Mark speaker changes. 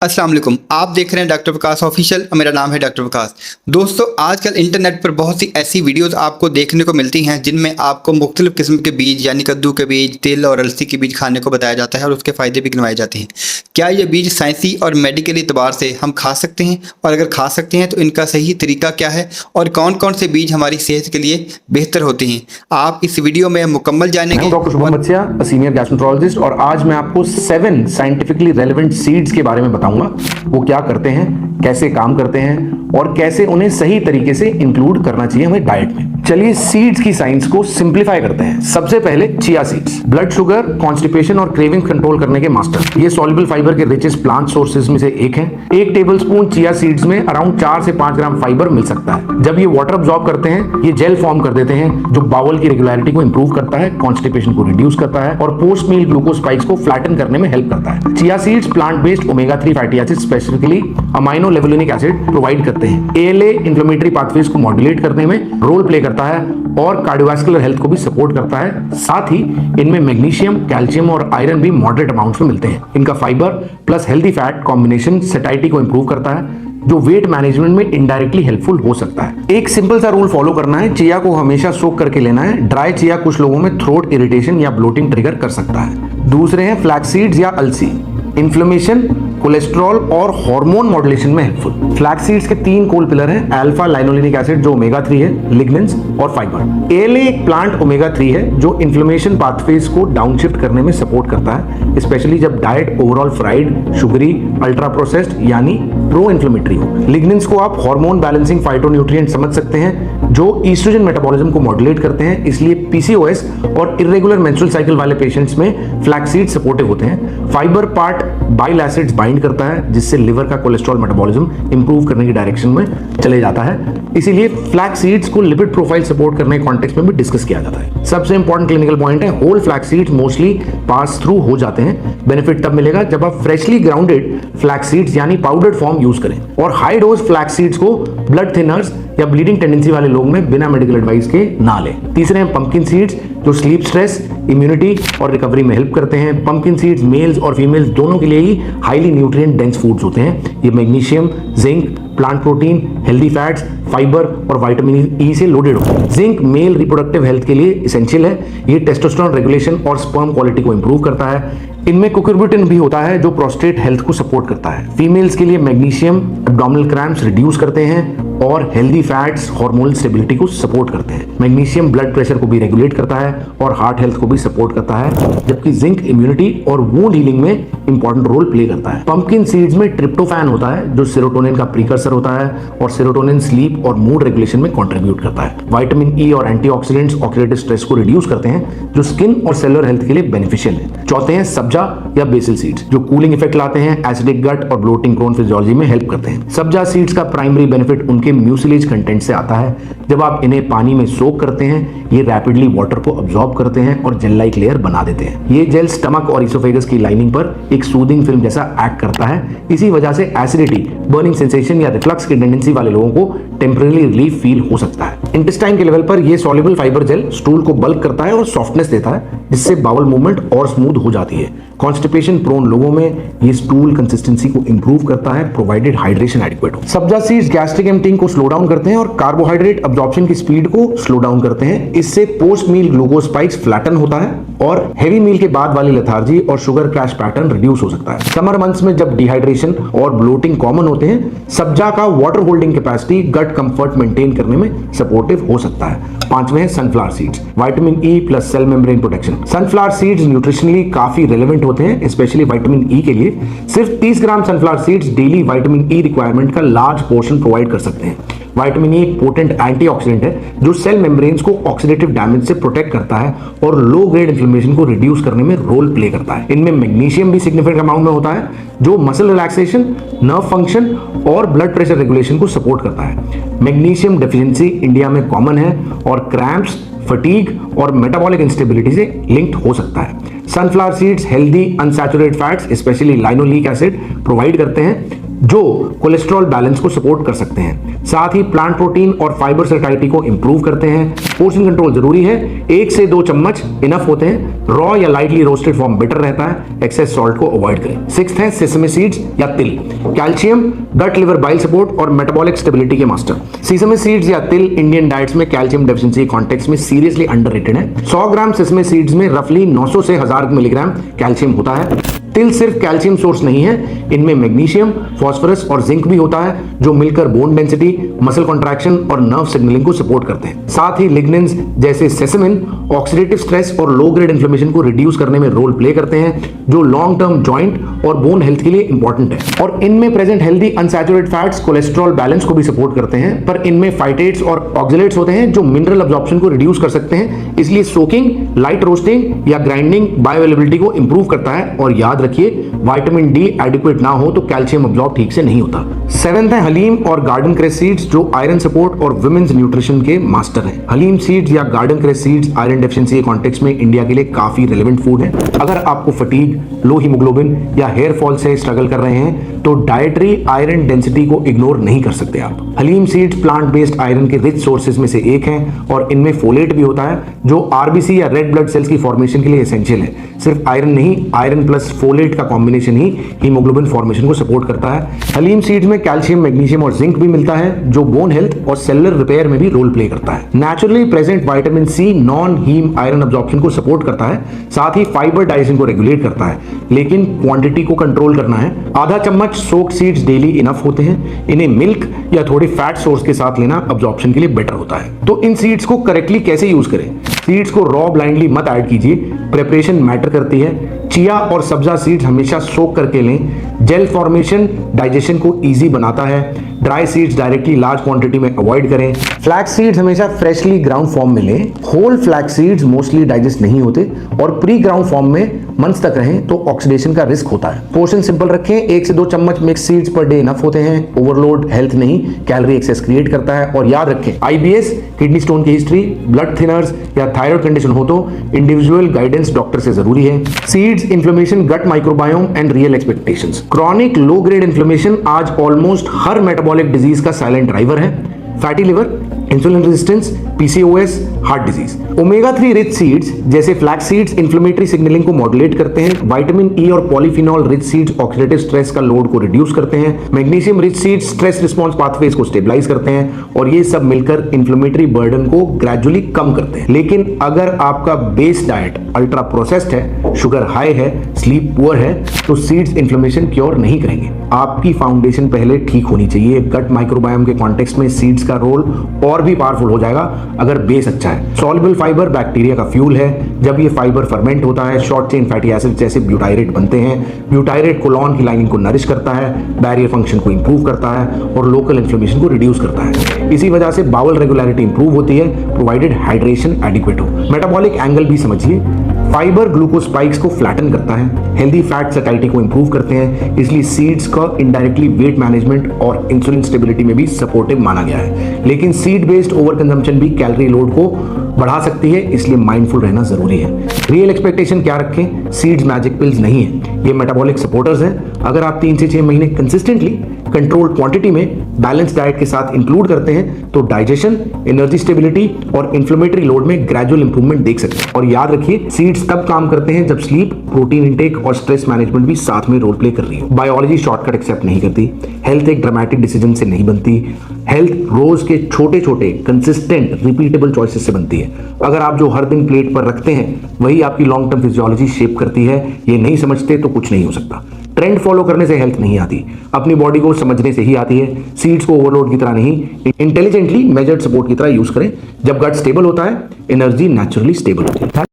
Speaker 1: अस्सलाम वालेकुम। आप देख रहे हैं डॉक्टर विकास ऑफिशियल। मेरा नाम है डॉक्टर विकास। दोस्तों, आजकल इंटरनेट पर बहुत सी ऐसी वीडियोस आपको देखने को मिलती हैं जिनमें आपको मुख्तलिफ किस्म के बीज यानी कद्दू के बीज, तिल और अलसी के बीज खाने को बताया जाता है और उसके फ़ायदे भी गिनवाए जाते हैं। क्या ये बीज साइंसी और मेडिकली एतबार से हम खा सकते हैं, और अगर खा सकते हैं तो इनका सही तरीका क्या है और कौन कौन से बीज हमारी सेहत के लिए बेहतर होते हैं, आप इस वीडियो में मुकम्मल जानेंगे।
Speaker 2: डॉक्टर शुभम बच्चिया, सीनियर गैस्ट्रोएंटरोलॉजिस्ट, और आज मैं आपको 7 साइंटिफिकली रेलेवेंट सीड्स के बारे में बताऊंगा। वो क्या करते हैं, कैसे काम करते हैं और कैसे उन्हें सही तरीके से इंक्लूड करना चाहिए हमें डाइट में। चलिए सीड्स की साइंस को सिंप्लीफाई करते हैं। सबसे पहले chia seeds, blood sugar, constipation और क्रेविंग कंट्रोल करने के मास्टर। ये सॉल्युबल फाइबर के रिचेस्ट प्लांट सोर्सेज में से एक है। 1 टेबलस्पून चिया सीड्स में अराउंड 4 से 5 ग्राम फाइबर मिल सकता है। जब ये वाटर अब्सॉर्ब करते हैं, ये जेल फॉर्म कर देते हैं जो बाउल की रेगुलरिटी को इंप्रूव करता है, कॉन्स्टिपेशन को रिड्यूस करता है और पोस्ट मील ग्लूकोज स्पाइक्स को फ्लैटन करने में हेल्प करता है। Chia seeds plant based omega 3 fatty acid, specifically amino levulinic acid provide करते हैं। एएलए इन्फ्लेमेटरी पाथवेज को मॉड्यूलेट करने में रोल प्ले करता है और कार्डियोवास्कुलर हेल्थ को भी सपोर्ट करता है। साथ ही इनमें मैग्नीशियम, कैल्शियम और आयरन भी मॉडरेट अमाउंट्स में मिलते हैं। इनका fibre plus healthy fat combination satisfactory को इंप्रूव करता है जो वेट मैनेजमेंट में इनडायरेक्टली हेल्पफुल हो सकता है। एक सिंपल सा रूल फॉलो करना है, चिया को हमेशा सोक करके लेना है। ड्राई चिया कुछ लोगों में थ्रोट इरिटेशन या ब्लोटिंग ट्रिगर कर सकता है। दूसरे हैं फ्लैक्स सीड्स या अलसी, इन्फ्लेमेशन, कोलेस्ट्रॉल और हार्मोन मॉड्यूलेशन में हेल्पफुल। फ्लैक्स सीड्स के 3 कोर पिलर हैं, अल्फा लाइनोलेनिक एसिड जो ओमेगा 3 है, लिग्निन्स और फाइबर। एएलए एक प्लांट ओमेगा 3 है जो इन्फ्लेमेशन पाथवेज को डाउनशिफ्ट करने में सपोर्ट करता है, स्पेशली जब diet overall fried, sugary, ultra processed यानी प्रो इन्फ्लेमेटरी हो। लिग्निन्स को आप हार्मोन बैलेंसिंग फाइटोन्यूट्रिएंट समझ सकते हैं जो ईस्ट्रोजन मेटाबॉलिज्म को मॉड्यूलेट करते हैं, इसलिए पीसीओएस और इर्रेगुलर मेंस्ट्रुअल साइकिल वाले पेशेंट्स में फ्लैक्स सीड्स सपोर्टिव होते हैं। Fibre part bile acids bind करता है जिससे लिवर का कोलेस्ट्रॉल मेटाबॉलिज्म इंप्रूव करने की डायरेक्शन में चले जाता है, इसीलिए फ्लैक्स सीड्स को लिपिड प्रोफाइल सपोर्ट करने के कॉन्टेक्स्ट में भी डिस्कस किया जाता है। सबसे इंपॉर्टेंट क्लिनिकल पॉइंट है, whole flax seeds mostly pass through हो जाते हैं। बेनिफिट तब मिलेगा जब आप फ्रेशली ग्राउंडेड फ्लैक्स सीड्स यानी पाउडर्ड फॉर्म यूज करें, और हाई डोज फ्लैक्स सीड्स को ब्लड थिनर्स या ब्लीडिंग टेंडेंसी वाले लोग में बिना मेडिकल एडवाइस के ना लें। तीसरे हैं पंपकिन सीड्स जो स्लीप, स्ट्रेस, इम्यूनिटी और रिकवरी में हेल्प करते हैं। पंपकिन सीड्स मेल्स और फीमेल्स दोनों के लिए ही हाईली न्यूट्रिएंट डेंस फूड्स होते हैं। ये magnesium, zinc, plant protein, healthy fats, fibre और विटामिन ई से लोडेड होते हैं। जिंक मेल रिप्रोडक्टिव हेल्थ के लिए एसेंशियल है। ये टेस्टोस्टेरोन रेगुलेशन और स्पर्म क्वालिटी को इंप्रूव करता है। इनमें कुकुरबिटिन भी होता है जो प्रोस्टेट हेल्थ को सपोर्ट करता है। फीमेल्स के लिए मैग्नीशियम एब्डोमिनल क्रैम्प्स रिड्यूस करते हैं और हेल्दी फैट्स हार्मोनल स्टेबिलिटी को सपोर्ट करते हैं। मैग्नीशियम ब्लड प्रेशर को भी रेगुलेट करता है और हार्ट हेल्थ को भी सपोर्ट करता है, जबकि जिंक इम्यूनिटी और वुंड हीलिंग में इंपॉर्टेंट रोल प्ले करता है। पंपकिन सीड्स में ट्रिप्टोफैन होता है जो सेरोटोनिन का प्रीकर्सर होता है और सेरोटोनिन स्लीप और मूड रेगुलेशन में कंट्रीब्यूट करता है। विटामिन ई और एंटीऑक्सीडेंट्स ऑक्सीडेटिव स्ट्रेस को रिड्यूस करते हैं जो स्किन और सेलुलर हेल्थ के लिए बेनिफिशियल है। चौथे हैं सब्जा या बेसिल सीड्स जो कूलिंग इफेक्ट लाते हैं, एसिडिक गट और ब्लोटिंग क्रोन फिजियोलॉजी में हेल्प करते हैं। सब्जा सीड्स का प्राइमरी बेनिफिट उनके म्यूसिलेज कंटेंट से आता है। जब आप इन्हें पानी में सोक करते हैं, ये रैपिडली वाटर को अब्सॉर्ब करते हैं और जेल लाइक लेयर बना देते हैं। ये जेल स्टमक और इसोफेगस की लाइनिंग पर एक सूदिंग फिल्म जैसा एक्ट करता है। इसी वजह से एसिडिटी, बर्निंग सेंसेशन या रिफ्लक्स की टेंडेंसी वाले लोगों को टेम्परेरी रिलीफ फील हो सकता है। इंटेस्टाइन के लेवल पर ये सॉल्युबल फाइबर जेल स्टूल को बल्क करता है और सॉफ्टनेस देता है जिससे बाउल मूवमेंट और स्मूथ हो जाती है। कॉन्स्टिपेशन प्रोन लोगों में ये स्टूल कंसिस्टेंसी को इंप्रूव करता है प्रोवाइडेड हाइड्रेशन एडिक्वेट हो। सब्जा सीड्स गैस्ट्रिक एम्पटिंग को स्लो डाउन करते हैं और कार्बोहाइड्रेट अब्जॉर्प्शन की स्पीड को स्लो डाउन करते हैं। इससे post meal glucose spikes flatten होता है और हेवी मील के बाद वाली लेथार्जी और शुगर क्रैश पैटर्न रिड्यूस हो सकता है। समर मंथ्स में जब डिहाइड्रेशन और ब्लोटिंग कॉमन होते हैं, सब्जा का water holding capacity gut comfort maintain करने में सपोर्टिव हो सकता है। पांचवें हैं sunflower seeds, vitamin E plus cell membrane protection. Sunflower seeds nutritionally काफी रेलेवेंट होते हैं, स्पेशली विटामिन ई के लिए। सिर्फ 30 gram sunflower seeds daily vitamin E requirement का लार्ज पोर्शन प्रोवाइड कर सकते हैं। विटामिन ई एक पोटेंट एंटीऑक्सीडेंट है जो सेल मेम्ब्रेन्स को ऑक्सीडेटिव डैमेज से प्रोटेक्ट करता है और लो ग्रेड इन्फ्लेमेशन को रिड्यूस करने में रोल प्ले करता है। इनमें मैग्नीशियम भी सिग्निफिकेंट अमाउंट में होता है जो मसल रिलैक्सेशन, नर्व फंक्शन और ब्लड प्रेशर रेगुलेशन को सपोर्ट करता है। मैग्नीशियम डेफिशिएंसी इंडिया में कॉमन है और क्रैम्प्स, फटीग और मेटाबॉलिक इंस्टेबिलिटी से लिंक्ड हो सकता है। Sunflower seeds healthy unsaturated fats specially linoleic acid provide करते हैं जो कोलेस्ट्रॉल बैलेंस को सपोर्ट कर सकते हैं। साथ ही प्लांट प्रोटीन और फाइबर सैटिस्फैक्टी को इंप्रूव करते हैं। पोर्शन कंट्रोल जरूरी है, 1 से 2 चम्मच इनफ होते हैं। रॉ या लाइटली रोस्टेड फॉर्म बेटर रहता है। एक्सेस सॉल्ट को अवॉइड करें। 6th है सेसमे सीड्स या तिल। कैल्शियम, गट लिवर बाइल सपोर्ट और मेटाबॉलिक स्टेबिलिटी के मास्टर। सेसमे सीड्स या तिल इंडियन डाइट्स में कैल्शियम डेफिशिएंसी कॉन्टेक्स्ट में सीरियसली अंडररेटेड है। 100 ग्राम सेसमे सीड्स में रफली 900 से 1000 मिलीग्राम कैल्शियम होता है। तिल सिर्फ कैल्शियम सोर्स नहीं है, इनमें मैग्नीशियम, फास्फोरस और जिंक भी होता है, जो मिलकर बोन डेंसिटी, मसल कॉन्ट्रैक्शन और नर्व सिग्नलिंग को सपोर्ट करते हैं। साथ ही लिग्निन्स जैसे सेसमिन ऑक्सीडेटिव स्ट्रेस और लो ग्रेड इन्फ्लेमेशन को रिड्यूस करने में रोल प्ले करते हैं, जो लॉन्ग टर्म जॉइंट और बोन हेल्थ के लिए इंपॉर्टेंट है। और इनमें present healthy unsaturated fats cholesterol balance को भी सपोर्ट करते हैं, पर इनमें फाइटेट्स और ऑक्सलेट्स होते हैं जो मिनरल अब्जॉर्प्शन को रिड्यूस कर सकते हैं। इसलिए सोकिंग, लाइट रोस्टिंग या ग्राइंडिंग बायोअवेलेबिलिटी को इंप्रूव करता है। और याद रखिए, विटामिन डी एडिक्वेट ना हो तो कैल्शियम अब्जॉर्ब ठीक से नहीं होता। 7th है हलीम और गार्डन क्रेस सीड्स, जो आयरन सपोर्ट और वुमेन्स न्यूट्रिशन के मास्टर हैं। हलीम सीड्स या garden cress seeds iron deficiency के कॉन्टेक्स्ट में इंडिया के लिए काफी रेलेवेंट फूड है। अगर आपको फटीग, लो हीमोग्लोबिन या हेयर फॉल से स्ट्रगल कर रहे हैं तो डाइटरी आयरन डेंसिटी को इग्नोर नहीं कर सकते आप। हलीम सीड्स प्लांट बेस्ड आयरन के रिच सोर्सेज में से एक हैं और इनमें फोलेट भी होता है, जो आरबीसी या रेड ब्लड सेल्स की फॉर्मेशन के लिए एसेंशियल है। सिर्फ आयरन नहीं, आयरन प्लस फोलेट का कॉम्बिनेशन ही हीमोग्लोबिन फॉर्मेशन को सपोर्ट करता है। हलीम सीड्स में कैल्शियम, मैग्नीशियम और जिंक भी मिलता है, जो बोन हेल्थ और सेलुलर रिपेयर में भी रोल प्ले करता है। Naturally present vitamin C non heme iron absorption को सपोर्ट करता है। साथ ही फाइबर डाइजेशन को रेगुलेट करता है, लेकिन क्वांटिटी को कंट्रोल करना है। आधा चम्मच सोक्ड सीड्स डेली इनफ होते हैं। इन्हें मिल्क या थोड़े फैट सोर्स के साथ लेना अब्जॉर्प्शन के लिए बेटर होता है। तो इन सीड्स को करेक्टली कैसे यूज करें? सीड्स को रॉ ब्लाइंडली मत ऐड कीजिए, प्रिपरेशन मैटर करती है। चिया और सब्जा सीड्स हमेशा सोक करके लें। जेल फॉर्मेशन डाइजेशन को इजी बनाता है। Dry seeds directly large quantity में अवॉइड करें। फ्लैक्स सीड्स हमेशा फ्रेशली ग्राउंड फॉर्म में लें। Whole flax seeds mostly digest नहीं होते और प्री ग्राउंड फॉर्म में मंथ्स तक रहें तो ऑक्सीडेशन का रिस्क होता है। पोर्शन सिंपल रखें, 1 से 2 चम्मच mix seeds per day enough होते हैं। ओवरलोड हेल्थ नहीं, कैलोरी एक्सेस क्रिएट करता है। और याद रखें, आईबीएस, किडनी स्टोन की हिस्ट्री, ब्लड थिनर्स या थायराइड कंडीशन हो तो इंडिविजुअल गाइडेंस डॉक्टर से जरूरी है। Seeds, inflammation, gut microbiome and real expectations. Chronic low grade inflammation आज ऑलमोस्ट हर मेटाबॉलिक डिजीज का साइलेंट ड्राइवर है। Fatty liver, insulin resistance, PCOS, heart disease. Omega 3 rich seeds जैसे फ्लैक्स सीड्स इन्फ्लेमेटरी सिग्नलिंग को modulate करते हैं। Vitamin E और polyphenol rich seeds oxidative stress का लोड को रिड्यूस करते हैं। Magnesium rich seeds stress response pathways को स्टेबलाइज करते हैं और ये सब मिलकर इन्फ्लेमेटरी बर्डन को ग्रेजुअली कम करते हैं। लेकिन अगर आपका बेस डाइट अल्ट्रा प्रोसेस्ड है, शुगर हाई है, स्लीप पुअर है, तो सीड्स इन्फ्लेमेशन क्योर नहीं करेंगे। आपकी फाउंडेशन पहले ठीक होनी चाहिए। गट माइक्रोबायोम के कॉन्टेक्स्ट में सीड्स का रोल और भी पावरफुल हो जाएगा अगर बेस अच्छा है। सॉल्युबल फाइबर बैक्टीरिया का फ्यूल है। जब ये फाइबर फर्मेंट होता है, शॉर्ट चेन फैटी एसिड जैसे ब्यूटायरेट बनते हैं। ब्यूटायरेट कोलॉन की लाइनिंग को नरिश करता है, बैरियर फंक्शन को इंप्रूव करता है और लोकल इन्फ्लेमेशन को रिड्यूस करता है। इसी वजह से बाउल रेगुलरिटी इंप्रूव होती है, प्रोवाइडेड हाइड्रेशन एडिक्वेट हो। मेटाबॉलिक एंगल भी समझिए। फाइबर ग्लूकोज स्पाइक्स को फ्लैटन करता है, हेल्दी फैट सैटिस्फैक्टी को इंप्रूव करते हैं, इसलिए सीड्स का इनडायरेक्टली वेट मैनेजमेंट और इंसुलिन स्टेबिलिटी में भी सपोर्टिव माना गया है। लेकिन सीड बेस्ड ओवर कंजम्पशन भी कैलोरी लोड को बढ़ा सकती है, इसलिए माइंडफुल रहना जरूरी है। रियल एक्सपेक्टेशन क्या रखें? सीड्स मैजिक पिल्स नहीं है, ये मेटाबॉलिक सपोर्टर्स हैं। अगर आप 3 से 6 महीने कंसिस्टेंटली कंट्रोल्ड क्वांटिटी में बैलेंस डाइट के साथ इंक्लूड करते हैं तो डाइजेशन, एनर्जी स्टेबिलिटी और इन्फ्लेमेटरी लोड में ग्रेजुअल इंप्रूवमेंट देख सकते हैं। और याद रखिए, सीड्स तब काम करते हैं जब स्लीप, प्रोटीन इंटेक और स्ट्रेस मैनेजमेंट भी साथ में रोल प्ले कर रही हो। बायोलॉजी शॉर्टकट एक्सेप्ट नहीं करती। हेल्थ एक ड्रामेटिक डिसीजन से नहीं बनती। हेल्थ रोज के छोटे छोटे कंसिस्टेंट रिपीटेबल चॉइसेस से बनती है। अगर आप जो हर दिन प्लेट पर रखते हैं वही आपकी लॉन्ग टर्म फिजियोलॉजी शेप करती है। ये नहीं समझते तो कुछ नहीं हो सकता। ट्रेंड फॉलो करने से हेल्थ नहीं आती, अपनी बॉडी को समझने से ही आती है। सीड्स को ओवरलोड की तरह नहीं, इंटेलिजेंटली मेजर्ड सपोर्ट की तरह यूज करें। जब गट स्टेबल होता है, एनर्जी नेचुरली स्टेबल होती है।